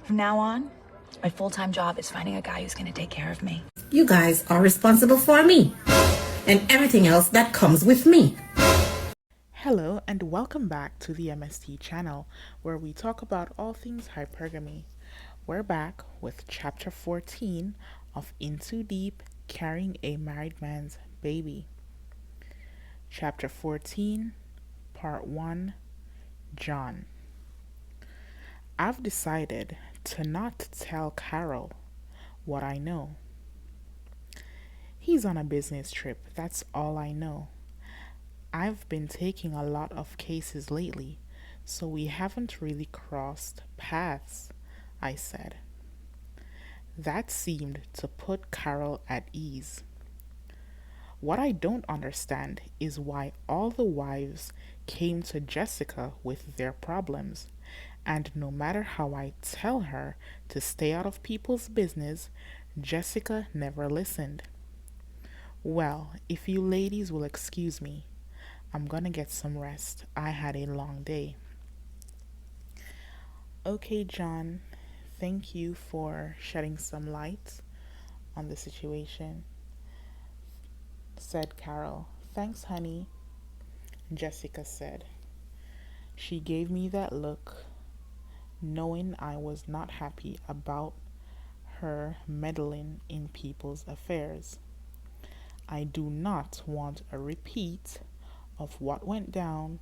From now on, my full-time job is finding a guy who's going to take care of me. You guys are responsible for me and everything else that comes with me. Hello and welcome back to the MST channel where we talk about all things hypergamy. We're back with chapter 14 of In Too Deep, Carrying a Married Man's Baby. Chapter 14, Part 1, John. I've decided to not tell Carol what I know. He's on a business trip, that's all I know. I've been taking a lot of cases lately, so we haven't really crossed paths, I said. That seemed to put Carol at ease. What I don't understand is why all the wives came to Jessica with their problems, and no matter how I tell her to stay out of people's business, Jessica never listened. Well, if you ladies will excuse me, I'm gonna get some rest. I had a long day. Okay, John, thank you for shedding some light on the situation, said Carol. Thanks, honey, Jessica said. She gave me that look, knowing I was not happy about her meddling in people's affairs. I do not want a repeat of what went down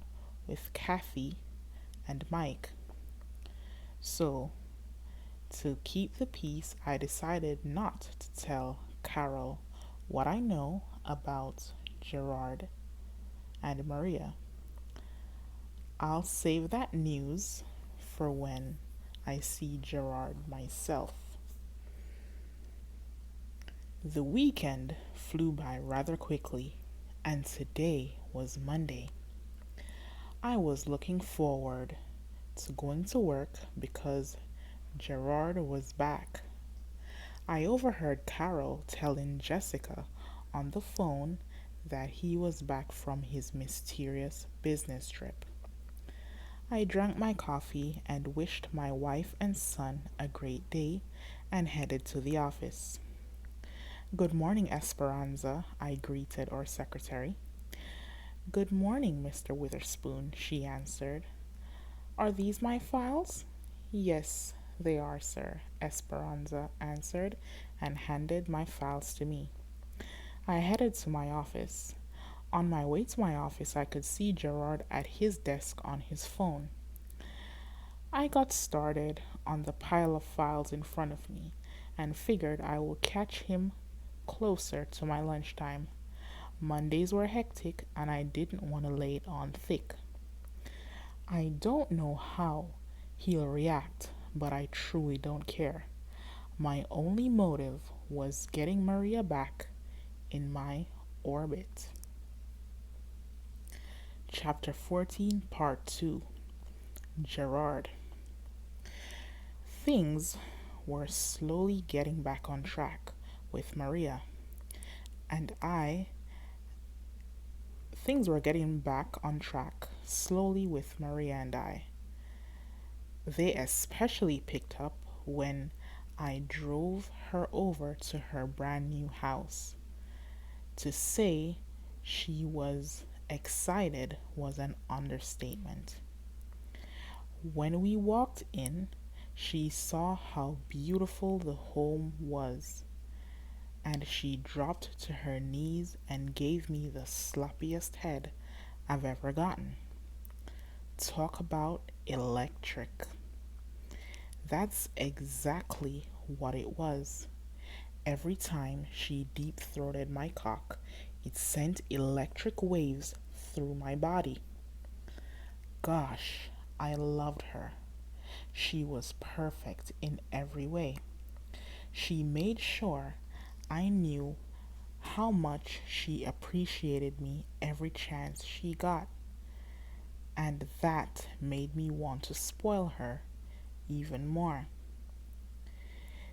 with Kathy and Mike. So, to keep the peace, I decided not to tell Carol what I know about Gerard and Maria. I'll save that news for when I see Gerard myself. The weekend flew by rather quickly, and today was Monday. I was looking forward to going to work because Gerard was back. I overheard Carol telling Jessica on the phone that he was back from his mysterious business trip. I drank my coffee and wished my wife and son a great day and headed to the office. Good morning, Esperanza, I greeted our secretary. Good morning, Mr. Witherspoon, she answered. Are these my files? Yes, they are, sir, Esperanza answered and handed my files to me. I headed to my office. On my way to my office, I could see Gerard at his desk on his phone. I got started on the pile of files in front of me and figured I would catch him closer to my lunchtime. Mondays were hectic and I didn't want to lay it on thick. I don't know how he'll react, but I truly don't care. My only motive was getting Maria back in my orbit. Chapter 14, Part 2, Gerard. Things were slowly getting back on track with Maria, and things were getting back on track slowly with Maria and I. They especially picked up when I drove her over to her brand new house. To say she was excited was an understatement. When we walked in, she saw how beautiful the home was, and she dropped to her knees and gave me the sloppiest head I've ever gotten. Talk about electric. That's exactly what it was. Every time she deep-throated my cock, it sent electric waves through my body. Gosh, I loved her. She was perfect in every way. She made sure I knew how much she appreciated me every chance she got, and that made me want to spoil her even more.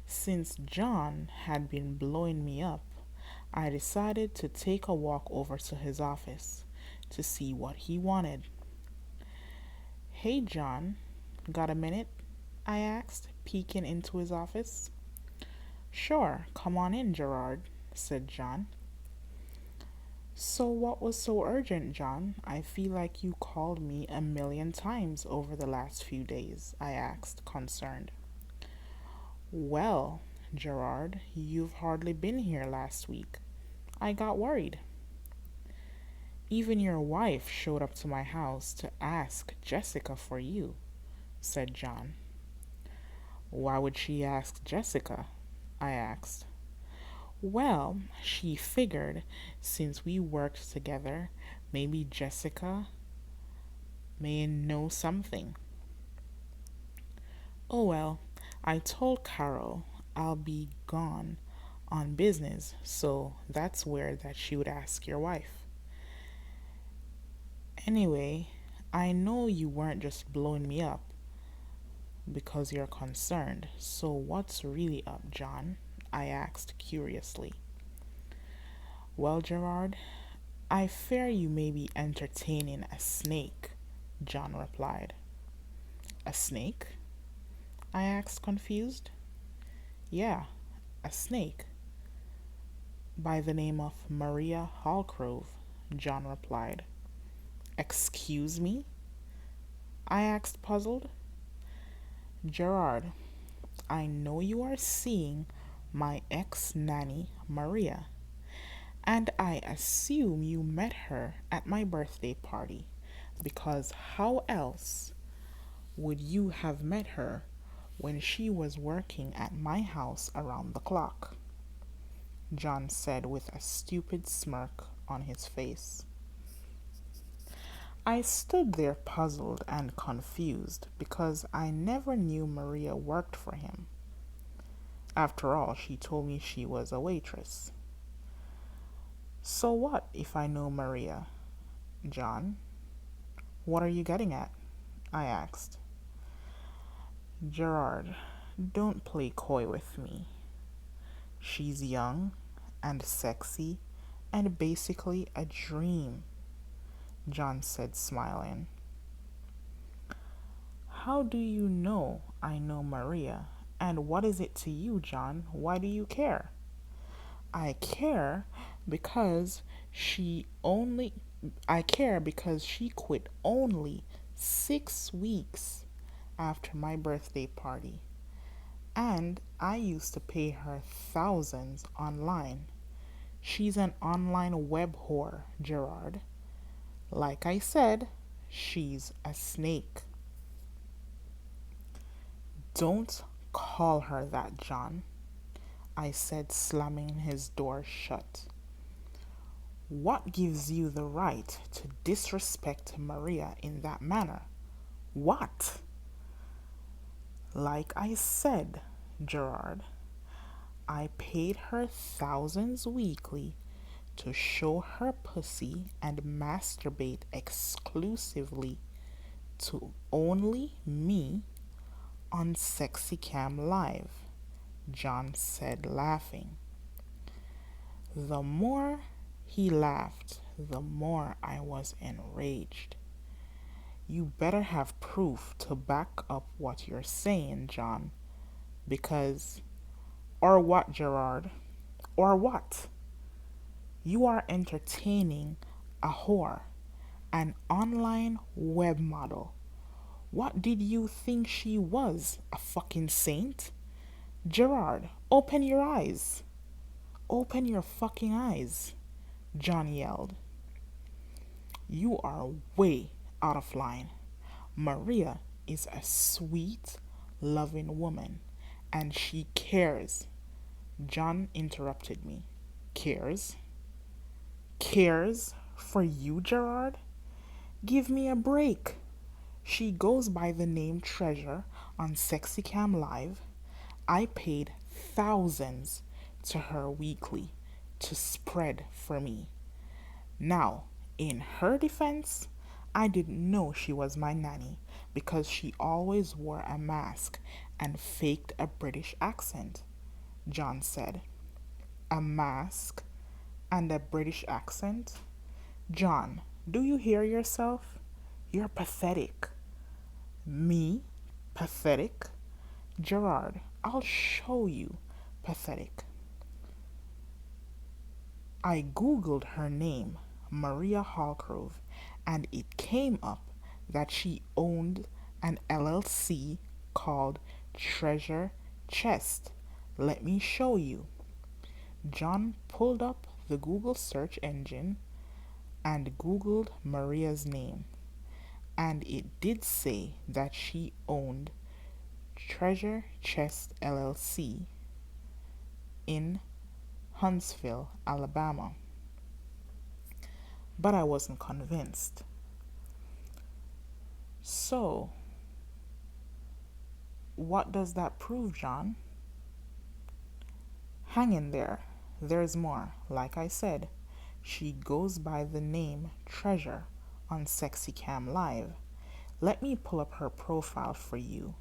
Since John had been blowing me up, I decided to take a walk over to his office to see what he wanted. Hey, John, got a minute? I asked, peeking into his office. Sure, come on in, Gerard, said John. So what was so urgent, John? I feel like you called me a million times over the last few days, I asked, concerned. Well, Gerard, you've hardly been here last week. I got worried. Even your wife showed up to my house to ask Jessica for you, said John. Why would she ask Jessica? I asked. Well, she figured since we worked together, maybe Jessica may know something. Oh well, I told Carol I'll be gone on business, so that's weird that she would ask your wife. Anyway, I know you weren't just blowing me up because you're concerned, so what's really up, John? I asked curiously. Well, Gerard, I fear you may be entertaining a snake, John replied. A snake? I asked, confused. Yeah, a snake. By the name of Maria Hallgrove, John replied. Excuse me? I asked, puzzled. Gerard, I know you are seeing my ex-nanny, Maria, and I assume you met her at my birthday party, because how else would you have met her when she was working at my house around the clock? John said with a stupid smirk on his face. I stood there puzzled and confused because I never knew Maria worked for him. After all, she told me she was a waitress. So what if I know Maria? John, what are you getting at? I asked. Gerard, don't play coy with me. She's young and sexy and basically a dream, John said, smiling. How do you know I know Maria? And what is it to you, John? Why do you care? I care because she quit only 6 weeks after my birthday party. And I used to pay her thousands online. She's an online web whore, Gerard. Like I said, she's a snake. Don't call her that, John, I said, slamming his door shut. What gives you the right to disrespect Maria in that manner? What? Like I said, Gerard, I paid her thousands weekly to show her pussy and masturbate exclusively to only me on SexyCam Live, John said, laughing. The more he laughed, the more I was enraged. You better have proof to back up what you're saying, John, because... Or what, Gerard? Or what? You are entertaining a whore, an online web model. What did you think she was, a fucking saint? Gerard, open your eyes. Open your fucking eyes, John yelled. You are way out of line. Maria is a sweet, loving woman, and she cares. John interrupted me. Cares? Cares for you, Gerard? Give me a break. She goes by the name Treasure on SexyCam Live. I paid thousands to her weekly to spread for me. Now, in her defense, I didn't know she was my nanny because she always wore a mask and faked a British accent, John said. A mask and a British accent? John, do you hear yourself? You're pathetic. Me? Pathetic? Gerard, I'll show you. Pathetic. I googled her name, Maria Hallgrove, and it came up that she owned an LLC called Treasure Chest. Let me show you. John pulled up the Google search engine and googled Maria's name, and it did say that she owned Treasure Chest LLC in Huntsville, Alabama. But I wasn't convinced. So, what does that prove, John? Hang in there. There's more. Like I said, she goes by the name Treasure on SexyCam Live. Let me pull up her profile for you,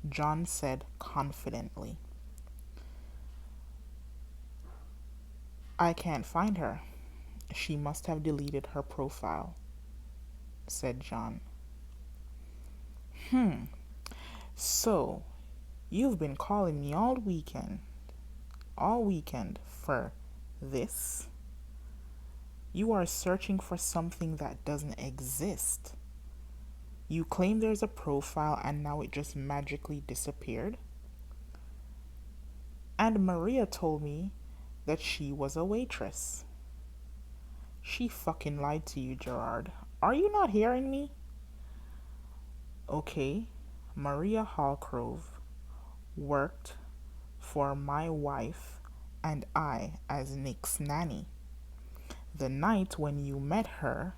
John said confidently. I can't find her. She must have deleted her profile, said John. So, you've been calling me all weekend for this? You are searching for something that doesn't exist. You claim there's a profile and now it just magically disappeared? And Maria told me that she was a waitress. She fucking lied to you, Gerard. Are you not hearing me? Okay, Maria Hallgrove worked for my wife and I as Nick's nanny. The night when you met her,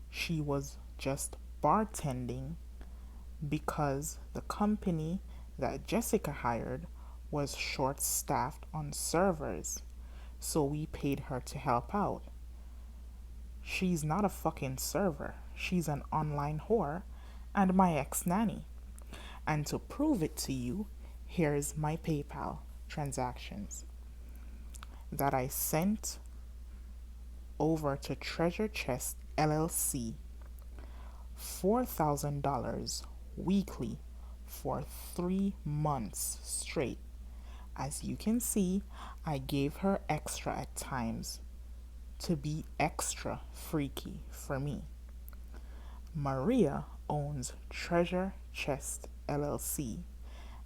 she was just bartending because the company that Jessica hired was short-staffed on servers, so we paid her to help out. She's not a fucking server. She's an online whore and my ex-nanny. And to prove it to you, here's my PayPal transactions that I sent over to Treasure Chest LLC. $4,000 weekly for 3 months straight. As you can see, I gave her extra at times to be extra freaky for me. Maria owns Treasure Chest LLC,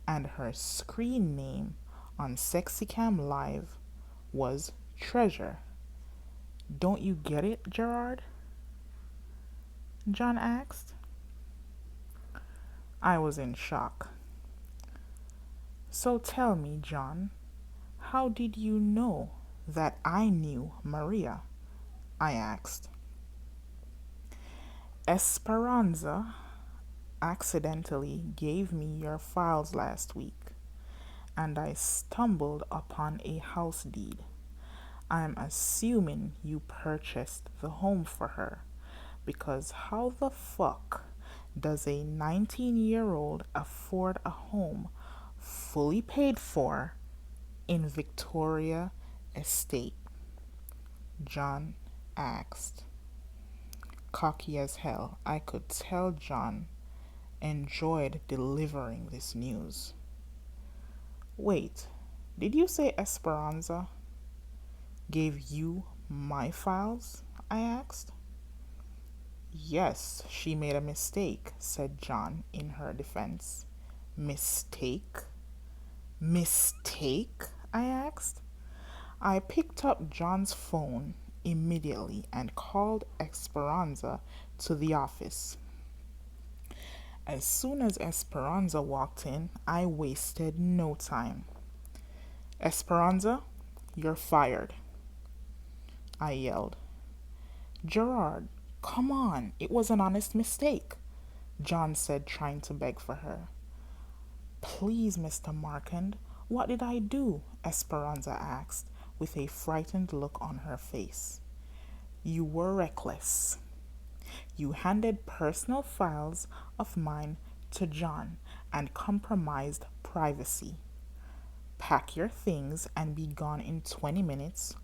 and her screen name on SexyCam Live was Treasure. Don't you get it, Gerard? John asked. I was in shock. So tell me, John, how did you know that I knew Maria? I asked. Esperanza accidentally gave me your files last week, and I stumbled upon a house deed. I'm assuming you purchased the home for her, because how the fuck does a 19-year-old afford a home fully paid for in Victoria Estate? John asked. Cocky as hell, I could tell John enjoyed delivering this news. Wait, did you say Esperanza gave you my files? I asked. Yes, she made a mistake, said John in her defense. Mistake? Mistake? I asked. I picked up John's phone immediately and called Esperanza to the office. As soon as Esperanza walked in, I wasted no time. Esperanza, you're fired, I yelled. Gerard, come on, it was an honest mistake, John said, trying to beg for her. Please, Mr. Markand, what did I do? Esperanza asked, with a frightened look on her face. You were reckless. You handed personal files of mine to John and compromised privacy. Pack your things and be gone in 20 minutes,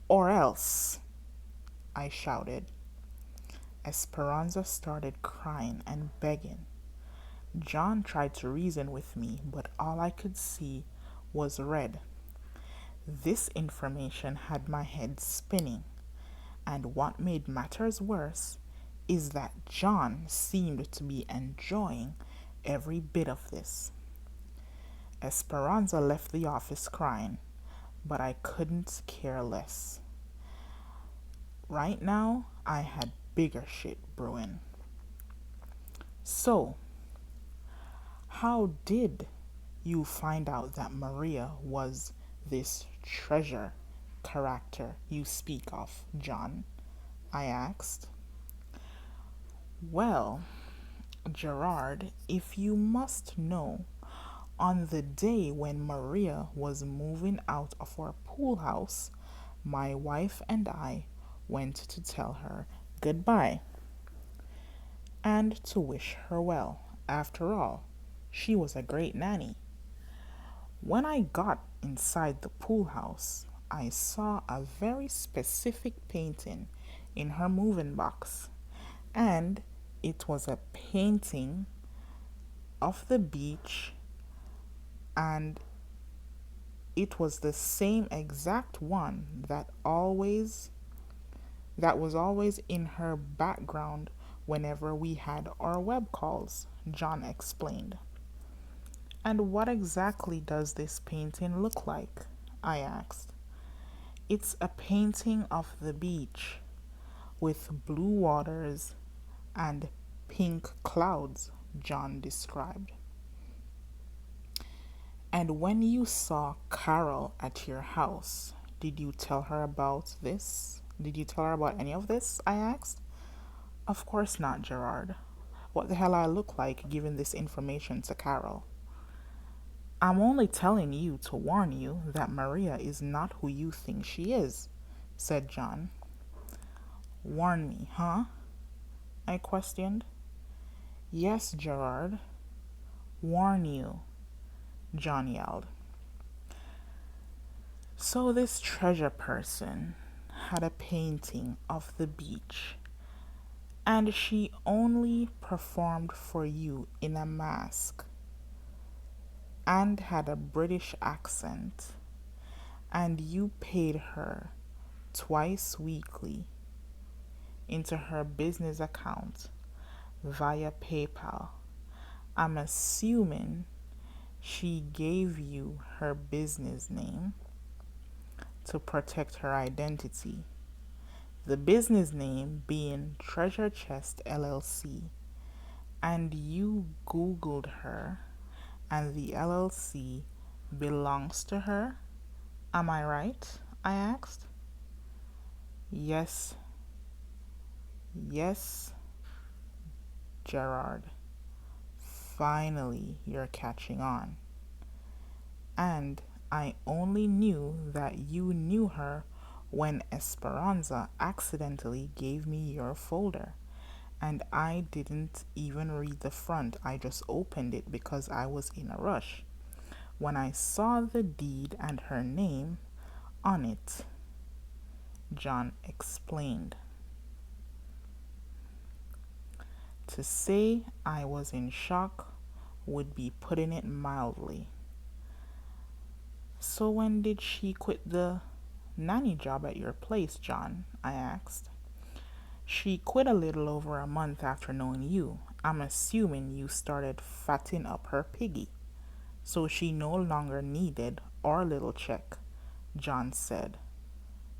or else, I shouted. Esperanza started crying and begging. John tried to reason with me, but all I could see was red. This information had my head spinning, and what made matters worse is that John seemed to be enjoying every bit of this. Esperanza left the office crying, but I couldn't care less. Right now, I had bigger shit brewing. So, how did you find out that Maria was this treasure character you speak of, John? I asked. Well, Gerard, if you must know, on the day when Maria was moving out of our pool house, my wife and I went to tell her goodbye and to wish her well. After all, she was a great nanny. When I got inside the pool house, I saw a very specific painting in her moving box, and it was a painting of the beach, and it was the same exact one that was always in her background whenever we had our web calls, John explained. And what exactly does this painting look like? I asked. It's a painting of the beach with blue waters and pink clouds, John described. And when you saw Carol at your house, did you tell her about this? Did you tell her about any of this? I asked. Of course not, Gerard. What the hell I look like giving this information to Carol? I'm only telling you to warn you that Maria is not who you think she is, said John. Warn me, huh? I questioned. Yes, Gerard. Warn you, John yelled. So this treasure person had a painting of the beach, and she only performed for you in a mask and had a British accent, and you paid her twice weekly into her business account via PayPal. I'm assuming she gave you her business name to protect her identity. The business name being Treasure Chest LLC, and you Googled her, and the LLC belongs to her. Am I right? I asked. Yes, Gerard. Finally, you're catching on. And I only knew that you knew her when Esperanza accidentally gave me your folder. And I didn't even read the front. I just opened it because I was in a rush. When I saw the deed and her name on it, John explained. To say I was in shock would be putting it mildly. So when did she quit the nanny job at your place, John? I asked. She quit a little over a month after knowing you. I'm assuming you started fatting up her piggy, so she no longer needed our little check, John said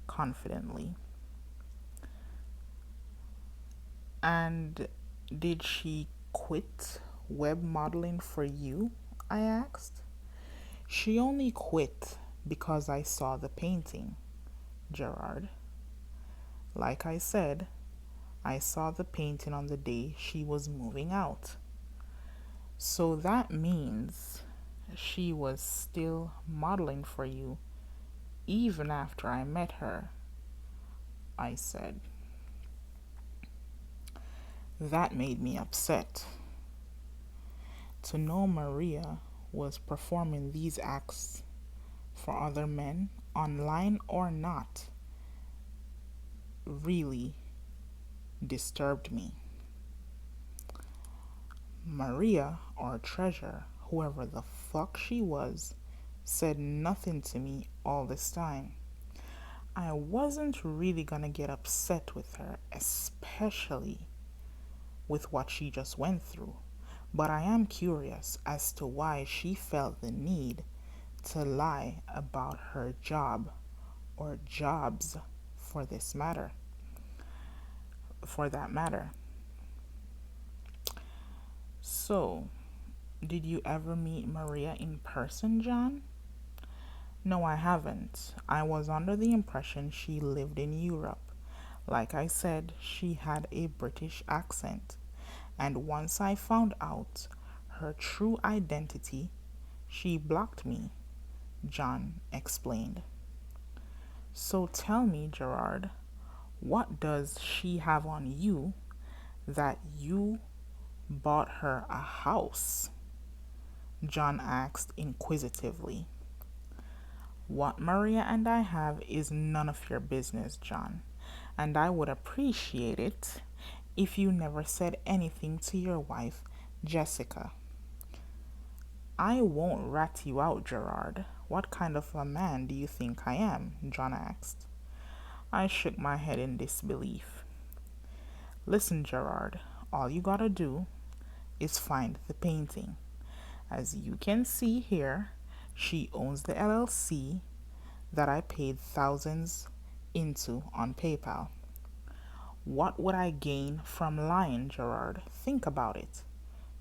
confidently. And did she quit web modeling for you? I asked. She only quit because I saw the painting, Gerard. Like I said, I saw the painting on the day she was moving out. So that means she was still modeling for you even after I met her, I said. That made me upset. To know Maria was performing these acts for other men, online or not, really disturbed me. Maria, or Treasure, whoever the fuck she was, said nothing to me all this time. I wasn't really gonna get upset with her, especially with what she just went through, but I am curious as to why she felt the need to lie about her job, or jobs for this matter, for that matter. So, did you ever meet Maria in person, John? No, I haven't. I was under the impression she lived in Europe. Like I said, she had a British accent. And once I found out her true identity, she blocked me, John explained. So tell me, Gerard, what does she have on you that you bought her a house? John asked inquisitively. What Maria and I have is none of your business, John, and I would appreciate it if you never said anything to your wife, Jessica. I won't rat you out, Gerard. What kind of a man do you think I am? John asked. I shook my head in disbelief. Listen, Gerard, all you gotta do is find the painting. As you can see here, she owns the LLC that I paid thousands into on PayPal. What would I gain from lying, Gerard? Think about it,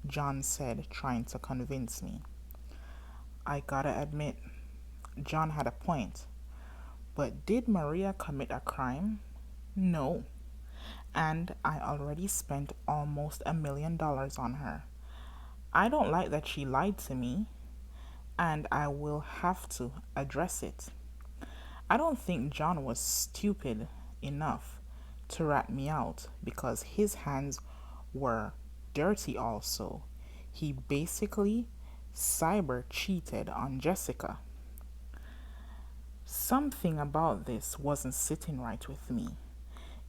John said, trying to convince me. I gotta admit, John had a point. But did Maria commit a crime? No. And I already spent almost $1 million on her. I don't like that she lied to me, and I will have to address it. I don't think John was stupid enough to rat me out because his hands were dirty also. He basically cyber cheated on Jessica. Something about this wasn't sitting right with me.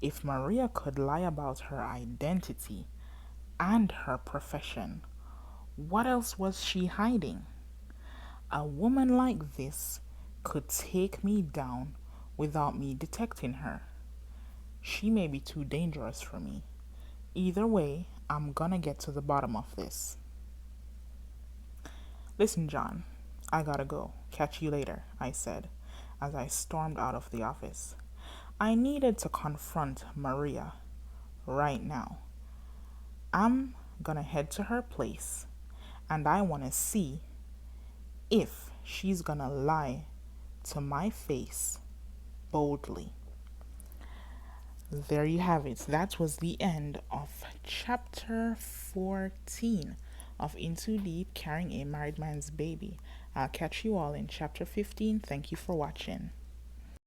If Maria could lie about her identity and her profession, what else was she hiding? A woman like this could take me down without me detecting her. She may be too dangerous for me. Either way, I'm gonna get to the bottom of this. Listen, John, I gotta go. Catch you later, I said, as I stormed out of the office. I needed to confront Maria right now. I'm gonna head to her place, and I wanna see if she's gonna lie to my face boldly. There you have it. That was the end of chapter 14 of Into Deep, Carrying a Married Man's Baby. I'll catch you all in chapter 15. Thank you for watching.